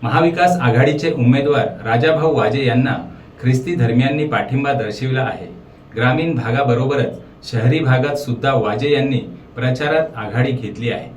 महाविकास आघाडीचे उमेदवार राजाभाऊ वाजे यांना ख्रिस्ती धर्मियांनी पाठिंबा दर्शविला आहे। ग्रामीण भागाबरोबरच शहरी भागात सुद्धा वाजे यांनी प्रचारात आघाडी घेतली आहे।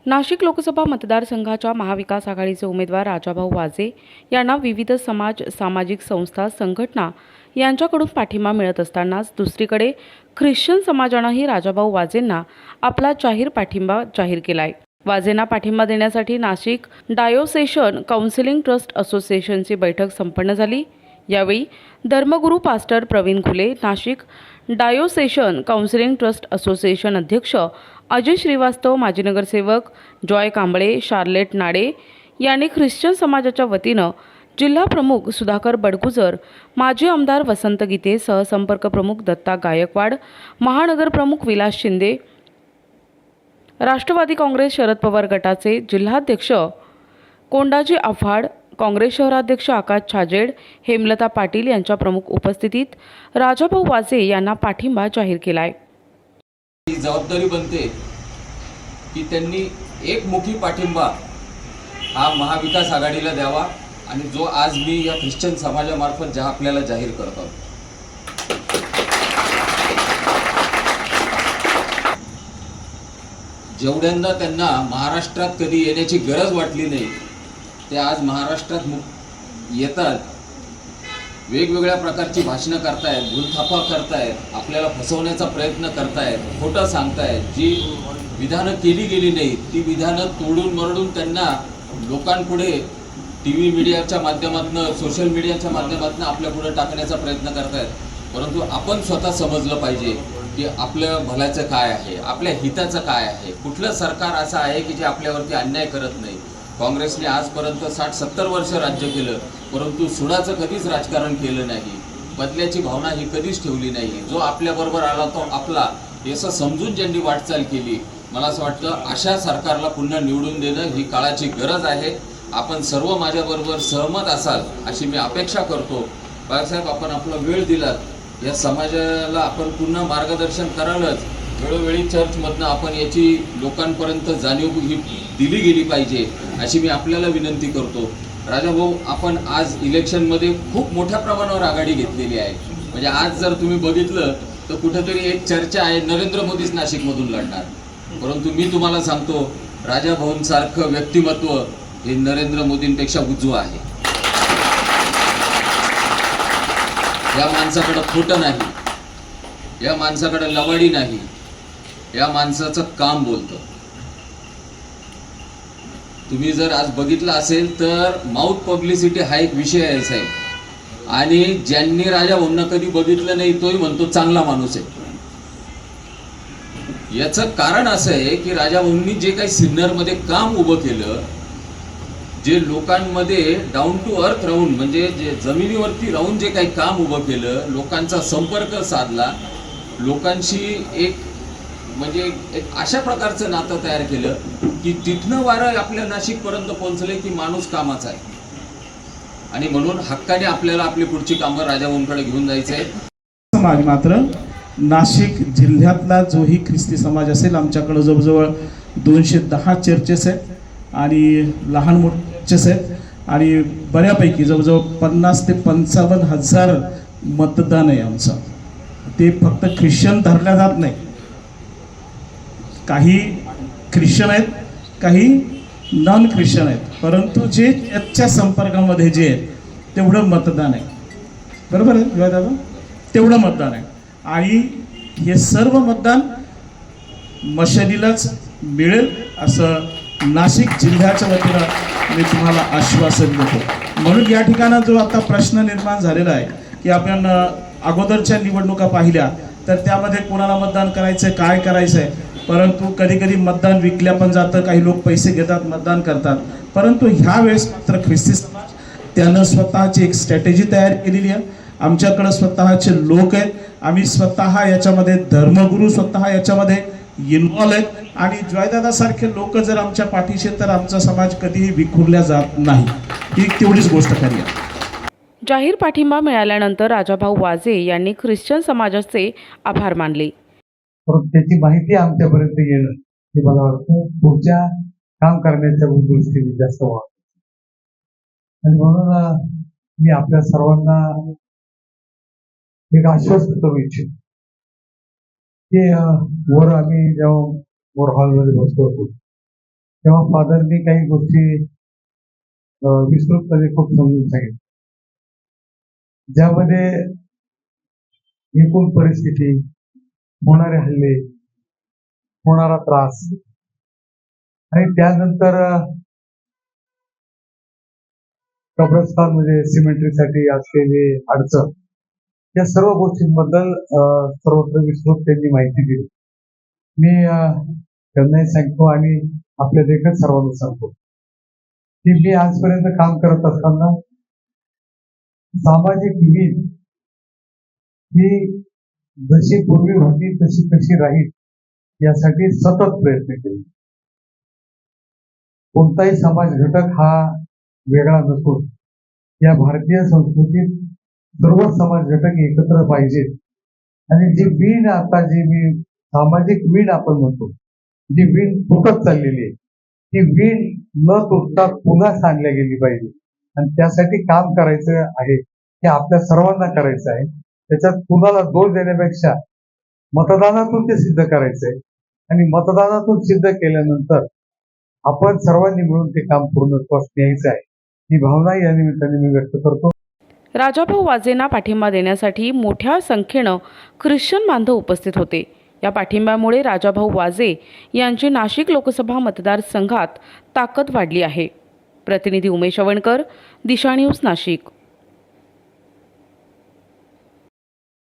नाशिक लोकसभा मतदारसंघाच्या महाविकास आघाडीचे उमेदवार राजाभाऊ वाजे यांना विविध समाज, सामाजिक संस्था, संघटना यांच्याकडून पाठिंबा मिळत असतानाच दुसरीकडे ख्रिश्चन समाजानेही राजाभाऊ वाजेंना आपला जाहीर पाठिंबा जाहीर केलाय। वाजेंना पाठिंबा देण्यासाठी नाशिक डायोसेशन काउन्सिलिंग ट्रस्ट असोसिएशनची बैठक संपन्न झाली। यावेळी धर्मगुरू पास्टर प्रवीण खुले, Nashik diocesan counselling trust association अध्यक्ष अजय श्रीवास्तव, माजी नगरसेवक जॉय कांबळे, शार्लेट नाडे यांनी ख्रिश्चन समाजाच्या वतीनं जिल्हा प्रमुख सुधाकर बडगुजर, माजी आमदार वसंत गीते, सहसंपर्क प्रमुख दत्ता गायकवाड, महानगर प्रमुख विलास शिंदे, राष्ट्रवादी काँग्रेस शरद पवार गटाचे जिल्हाध्यक्ष कोंडाजी आव्हाड, काँग्रेस शहराध्यक्ष आकाश छाजेड, हेमलता पाटील यांच्या प्रमुख उपस्थितीत राजाभाऊ वाजे यांना पाठिंबा जाहीर केलाय। ही जबाबदारी बनते की त्यांनी एकमुखी पाठिंबा हा महाविकास आघाडीला द्यावा आणि जो आज मी या ख्रिश्चन समाजामार्फत ज्या आपल्याला जाहीर करतो। जेवढ्यांदा त्यांना महाराष्ट्रात कधी येण्याची गरज वाटली नाही ते आज महाराष्ट्रात येतात, वेगवेगळ्या प्रकारची भाषणं करतायत, भूलथापा करतायत, आपल्याला फसवण्याचा प्रयत्न करतायत, खोटं सांगतायत। जी विधानं केली गेली नाही ती विधानं तोडून मरडून त्यांना लोकांपुढे टीव्ही मीडियाच्या माध्यमातून, सोशल मीडियाच्या माध्यमातून आपल्या पुढे टाकण्याचा प्रयत्न करतायत। परंतु आपण स्वतः समजलं पाहिजे की आपलं भल्याचं काय आहे, आपल्या हिताचं काय आहे। कुठलं सरकार असं आहे की जे आपल्यावरती अन्याय करत नाही। काँग्रेसने आजपर्यंत 60-70 वर्ष राज्य केलं, परंतु सुडाचं कधीच राजकारण केलं नाही, बदल्याची भावना ही कधीच ठेवली नाही। जो आपल्याबरोबर आला तो आपला असं समजून ज्यांनी वाटचाल केली, मला असं वाटतं अशा सरकारला पुन्हा निवडून देणं ही काळाची गरज आहे। आपण सर्व माझ्याबरोबर सहमत असाल अशी मी अपेक्षा करतो। बाळासाहेब, आपण आपला वेळ दिलात, या समाजाला आपण पुन्हा मार्गदर्शन करालच। वेळोवेळी चर्चमधनं आपण याची लोकांपर्यंत जाणीव ही दिली गेली पाहिजे अशी मी आपल्याला विनंती करतो। राजाभाऊ, आपण आज इलेक्शनमध्ये खूप मोठ्या प्रमाणावर आघाडी घेतलेली आहे। म्हणजे आज जर तुम्ही बघितलं तर कुठेतरी एक चर्चा आहे नरेंद्र मोदीच नाशिकमधून लढणार, परंतु मी तुम्हाला सांगतो राजाभाऊंसारखं व्यक्तिमत्व हे नरेंद्र मोदींपेक्षा उजवं आहे। या माणसाकडे खोटं नाही, या माणसाकडे लवाडी नाही, या माणसाचं काम बोलतं। तुम्ही जर आज बघितलं असेल तर माउथ पब्लिसिटी हा एक विषय आहे साहेब, आणि ज्यांनी राजाभाऊंना कधी बघितलं नाही तोही म्हणतो चांगला माणूस आहे। याचं कारण असं आहे की राजाभाऊंनी जे काही सिन्नरमध्ये काम उभं केलं, जे लोकांमध्ये डाऊन टू अर्थ राहून, म्हणजे जे जमिनीवरती राहून जे काही काम उभं केलं, लोकांचा संपर्क साधला, लोकांशी एक अशा प्रकारचं नातं तयार केलं की तिथनं वारं आपल्या नाशिकपर्यंत पोहोचले की माणूस कामाचा आहे। आणि म्हणून हक्काने आपल्याला आपली पुढची कामं राजाभाऊंकडे घेऊन जायचं आहे। समाज मात्र नाशिक जिल्ह्यातला जोही ख्रिस्ती समाज असेल, आमच्याकडे जवळजवळ 210 चर्चेस आहेत आणि लहान मोठे चर्चेस आहेत आणि बऱ्यापैकी जवळजवळ 50 ते 55 हजार मतदान आहे आमचं। ते फक्त ख्रिश्चन धरल्या जात नाही, काही ख्रिश्चन आहेत, काही नॉन ख्रिश्चन आहेत, परंतु जे त्याच्या संपर्कामध्ये जे आहेत तेवढं मतदान आहे। बरोबर आहे विवाह दादा, तेवढं मतदान आहे आणि हे सर्व मतदान मशालीलाच मिळेल असं नाशिक जिल्ह्याच्या वतीनं मी तुम्हाला आश्वासन देतो। म्हणून या ठिकाणी जो आता प्रश्न निर्माण झालेला आहे की आपण अगोदरच्या निवडणुका पाहिल्या तर त्यामध्ये कोणाला मतदान करायचं, काय करायचं आहे, परंतु कधी कधी मतदान विकल्या पण जातं, काही लोक पैसे घेतात मतदान करतात। परंतु ह्या वेळेस मात्र ख्रिस्ती समाज त्यानं स्वतःची एक स्ट्रॅटेजी तयार केलेली आहे। आमच्याकडे स्वतःचे लोक आहेत, आम्ही स्वतः याच्यामध्ये धर्मगुरू स्वतः याच्यामध्ये इन्व्हॉल्व आहेत आणि जॉयदादासारखे लोक जर आमच्या पाठीशी तर आमचा समाज कधीही विखुरला जात नाही, ही तेवढीच गोष्ट खरी आहे। जाहीर पाठिंबा मिळाल्यानंतर राजाभाऊ वाजे यांनी ख्रिश्चन समाजाचे आभार मानले। त्याची माहिती आमच्यापर्यंत येणं हे मला वाटतं पुढच्या काम करण्याच्या दृष्टीने जास्त वाढतो. आणि म्हणून मी आपल्या सर्वांना एक आश्वस्त करू इच्छितो की वर आम्ही जेव्हा वर हॉलमध्ये बसलो होतो तेव्हा फादरनी काही गोष्टी विस्तृतपणे खूप समजून सांगितलं, ज्यामध्ये एकूण परिस्थिती, होणारे हल्ले, होणारा त्रास आणि त्यानंतर कब्रस्तान म्हणजे सिमेंट्रीसाठी असलेली अडचण, या सर्व गोष्टींबद्दल सर्वत्र विस्तृत त्यांनी माहिती दिली. मी त्यांनाही सांगतो आणि आपल्या देखत सर्वांना सांगतो की मी आजपर्यंत काम करत असताना सामाजिक वीज ही जशी पूर्वी होती तशी कशी राहील यासाठी सतत प्रयत्न केले. कोणताही समाज घटक हा वेगळा नसून या भारतीय संस्कृतीत सर्व समाज घटक एकत्र पाहिजेत. आणि जी वीण आता जी मी सामाजिक वीण आपण म्हणतो, जी वीण तुटत चाललेली आहे, ती वीण न तुटता पुन्हा सांडल्या गेली पाहिजे. आणि त्यासाठी काम करायचं आहे, हे आपल्या सर्वांना करायचं आहे. त्याच्यात कुणाला दोष देण्यापेक्षा मतदानातून ते सिद्ध करायचंय आणि मतदानातून सिद्ध केल्यानंतर आपण सर्वांनी मिळून ते काम पूर्णत्वास न्यायचं आहे, ही भावना या निमित्ताने मी व्यक्त करतो. राजाभाऊ वाजेंना पाठिंबा देण्यासाठी मोठ्या संख्येनं ख्रिश्चन बांधव उपस्थित होते. या पाठिंब्यामुळे राजाभाऊ वाजे यांची नाशिक लोकसभा मतदारसंघात ताकद वाढली आहे. प्रतिनिधी उमेश अवणकर, दिशा न्यूज, नाशिक.